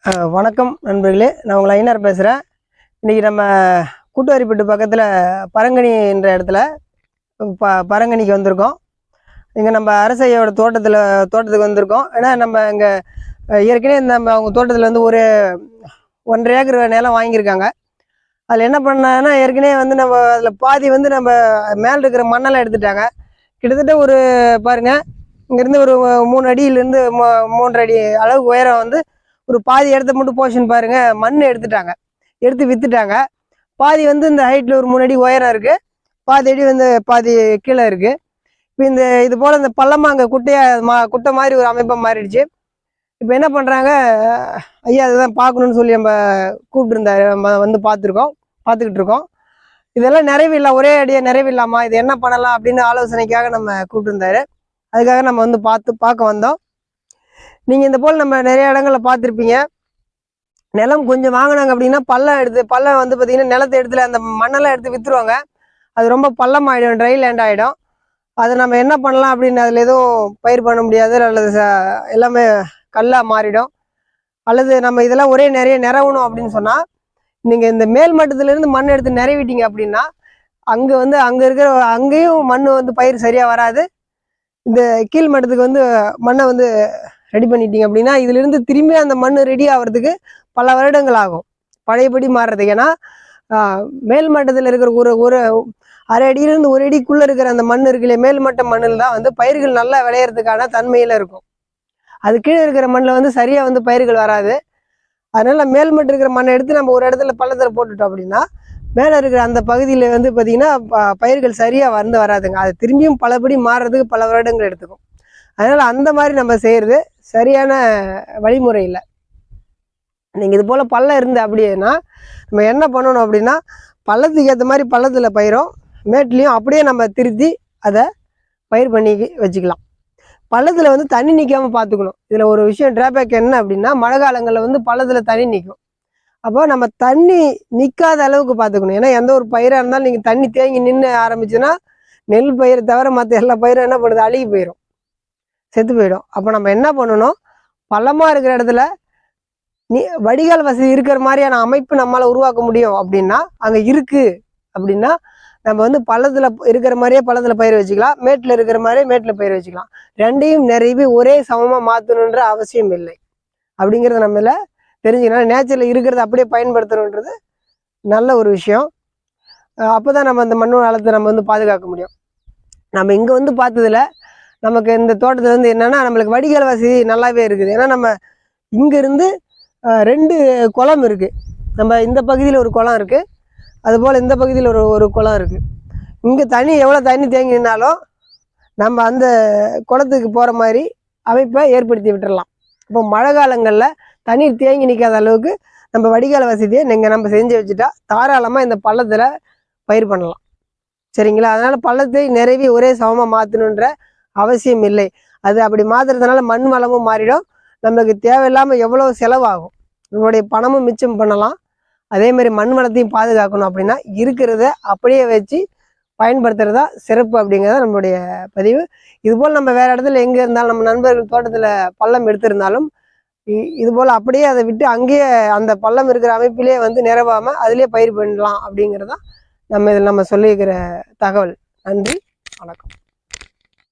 வணக்கம் நண்பர்களே, நான் உங்களை ஐயனார் பேசுகிறேன். இன்றைக்கி நம்ம கூட்டுவாரிப்பட்டு பக்கத்தில் பரங்கனி என்ற இடத்துல பரங்கனிக்கு வந்திருக்கோம். இங்கே நம்ம அரசையோட தோட்டத்துக்கு வந்திருக்கோம். ஏன்னா நம்ம இங்கே ஏற்கனவே நம்ம அவங்க தோட்டத்தில் வந்து ஒரு 1.5 ஏக்கர் நிலம் வாங்கியிருக்காங்க. அதில் என்ன பண்ணாங்கன்னா, ஏற்கனவே வந்து நம்ம அதில் பாதி வந்து நம்ம மேலே இருக்கிற மண்ணெல்லாம் எடுத்துட்டாங்க. கிட்டத்தட்ட ஒரு பாருங்கள், இங்கேருந்து ஒரு 3 அடியிலேருந்து 3.5 அடி அளவுக்கு உயரம் வந்து ஒரு பாதி இடத்த மட்டும் போர்ஷன் பாருங்க, மண் எடுத்துட்டாங்க, எடுத்து வித்துட்டாங்க. பாதி வந்து இந்த ஹைட்ல ஒரு 3 அடி உயரம் இருக்கு, பாதி அடி வந்து பாதி கீழே இருக்கு. இப்போ இது போல இந்த பள்ளமா அங்கே குட்டை மாதிரி ஒரு அமைப்பா மாறிடுச்சு. இப்போ என்ன பண்றாங்க, ஐயா அதுதான் பார்க்கணும்னு சொல்லி நம்ம கூப்பிட்டு இருந்தாரு. நம்ம வந்து பார்த்துக்கிட்டு இருக்கோம். இதெல்லாம் நிறைவில்லை, ஒரே அடியா நிறைவில்லாமா, இது என்ன பண்ணலாம் அப்படின்னு ஆலோசனைக்காக நம்ம கூப்பிட்டு இருந்தாரு. அதுக்காக நம்ம வந்து பார்க்க வந்தோம். நீங்கள் இந்த போல் நம்ம நிறைய இடங்களில் பார்த்துருப்பீங்க. நிலம் கொஞ்சம் வாங்கினாங்க அப்படின்னா பள்ளம் வந்து பார்த்தீங்கன்னா நிலத்தை எடுத்துல அந்த மண்ணெல்லாம் எடுத்து விற்றுருவாங்க. அது ரொம்ப பள்ளம் ஆகிடும், ட்ரை லேண்ட் ஆகிடும். அதை நம்ம என்ன பண்ணலாம் அப்படின்னு அதில் எதுவும் பயிர் பண்ண முடியாது, அல்லது எல்லாமே கல்லாக மாறிடும். அல்லது நம்ம இதெல்லாம் நிறைய நிறவணும் அப்படின்னு சொன்னால், நீங்கள் இந்த மேல் மட்டத்துலேருந்து மண் எடுத்து நிறைவிட்டீங்க அப்படின்னா அங்கே இருக்கிற அங்கேயும் மண் வந்து பயிர் சரியாக வராது. இந்த கீழ் மட்டத்துக்கு வந்து மண்ணை வந்து ரெடி பண்ணிட்டீங்க அப்படின்னா இதிலிருந்து திரும்பி அந்த மண் ரெடி ஆகிறதுக்கு பல வருடங்கள் ஆகும், பழையபடி மாறுறதுக்கு. ஏன்னா மேல் மட்டத்தில் இருக்கிற ஒரு அரை அடியிலிருந்து 1 அடிக்குள்ளே இருக்கிற அந்த மண் இருக்குல்லையே, மேல்மட்ட மண்ணில் தான் வந்து பயிர்கள் நல்லா விளையிறதுக்கான தன்மையில் இருக்கும். அது கீழே இருக்கிற மண்ணில் வந்து சரியாக வந்து பயிர்கள் வராது. அதனால மேல்மட்டம் இருக்கிற மண்ணை எடுத்து நம்ம ஒரு இடத்துல பள்ளத்தில் போட்டுட்டோம் அப்படின்னா மேலே இருக்கிற அந்த பகுதியில் வந்து பார்த்திங்கன்னா பயிர்கள் சரியாக வராதுங்க. அது திரும்பியும் பலபடி மாறுறதுக்கு பல வருடங்கள் எடுத்துக்கும். அதனால் அந்த மாதிரி நம்ம செய்கிறது சரியான வழிமுறை இல்லை. நீங்கள் இது போல் பள்ளம் இருந்து அப்படின்னா நம்ம என்ன பண்ணணும் அப்படின்னா, பள்ளத்துக்கு ஏற்ற மாதிரி பள்ளத்தில் பயிரும், மேட்லேயும் அப்படியே நம்ம திருத்தி அதை பயிர் பண்ணி வச்சுக்கலாம். பள்ளத்தில் வந்து தண்ணி நிற்காமல் பார்த்துக்கணும். இதில் ஒரு விஷயம் ட்ராபேக் என்ன அப்படின்னா, மழை காலங்களில் வந்து பள்ளத்தில் தண்ணி நிற்கும். அப்போ நம்ம தண்ணி நிற்காத அளவுக்கு பார்த்துக்கணும். ஏன்னா எந்த ஒரு பயிராக இருந்தாலும் நீங்கள் தண்ணி தேங்கி நின்று ஆரம்பிச்சுன்னா நெல் பயிரை தவிர மற்ற எல்லா பயிரும் என்ன பண்ணுது, அழுகி போயிடும், செத்து போயிடும். அப்போ நம்ம என்ன பண்ணணும், பள்ளமாக இருக்கிற இடத்துல வடிகால் வசதி இருக்கிற மாதிரியான அமைப்பு நம்மளால் உருவாக்க முடியும் அப்படின்னா, அங்கே இருக்குது அப்படின்னா நம்ம வந்து பள்ளத்தில் இருக்கிற மாதிரியே பள்ளத்தில் பயிர் வச்சுக்கலாம், மேட்டில் இருக்கிற மாதிரியே மேட்டில் பயிர் வச்சுக்கலாம். ரெண்டையும் நிறைவி ஒரே சமமாக மாற்றணுன்ற அவசியம் இல்லை அப்படிங்கிறத நம்மள தெரிஞ்சுக்கணும். நேச்சரில் இருக்கிறத அப்படியே பயன்படுத்தணுன்றது நல்ல ஒரு விஷயம். அப்போ தான் நம்ம அந்த மண்ணு வளத்தை நம்ம வந்து பாதுகாக்க முடியும். நம்ம இங்கே வந்து பார்த்ததில் நமக்கு இந்த தோட்டத்தில் வந்து என்னென்னா, நம்மளுக்கு வடிகால் வசதி நல்லாவே இருக்குது. ஏன்னா நம்ம இங்கேருந்து 2 குளம் இருக்குது. நம்ம இந்த பகுதியில் ஒரு குளம் இருக்குது, அதுபோல் இந்த பகுதியில் ஒரு குளம் இருக்குது. இங்கே எவ்வளோ தண்ணி தேங்கினாலும் நம்ம அந்த குளத்துக்கு போகிற மாதிரி அமைப்பை ஏற்படுத்தி விட்டுடலாம். இப்போ மழை காலங்களில் தண்ணீர் தேங்கி நிற்காத அளவுக்கு நம்ம வடிகால் வசதியை நம்ம செஞ்சு வச்சுட்டா தாராளமாக இந்த பள்ளத்தில் பயிர் பண்ணலாம். சரிங்களா? அதனால் பள்ளத்தை நிறைவி ஒரே சமமாக மாற்றணுன்ற அவசியம் இல்லை. அது அப்படி மாற்றுறதுனால மண் வளமும் மாறிடும், நம்மளுக்கு தேவையில்லாமல் எவ்வளோ செலவாகும், நம்மளுடைய பணமும் மிச்சம் பண்ணலாம். அதே மாதிரி மண் வளத்தையும் பாதுகாக்கணும் அப்படின்னா இருக்கிறத அப்படியே வச்சு பயன்படுத்துறதா சிறப்பு அப்படிங்கிறத நம்மளுடைய பதிவு. இதுபோல் நம்ம வேறு இடத்துல எங்கே இருந்தாலும், நம்ம நண்பர்கள் தோட்டத்தில் பள்ளம் எடுத்திருந்தாலும் இதுபோல் அப்படியே அதை விட்டு அங்கேயே அந்த பள்ளம் இருக்கிற அமைப்பிலே வந்து நிரவாமல் அதிலே பயிர் பண்ணலாம் அப்படிங்கிறதான் நம்ம இதில் நம்ம சொல்லியிருக்கிற தகவல். நன்றி, வணக்கம்.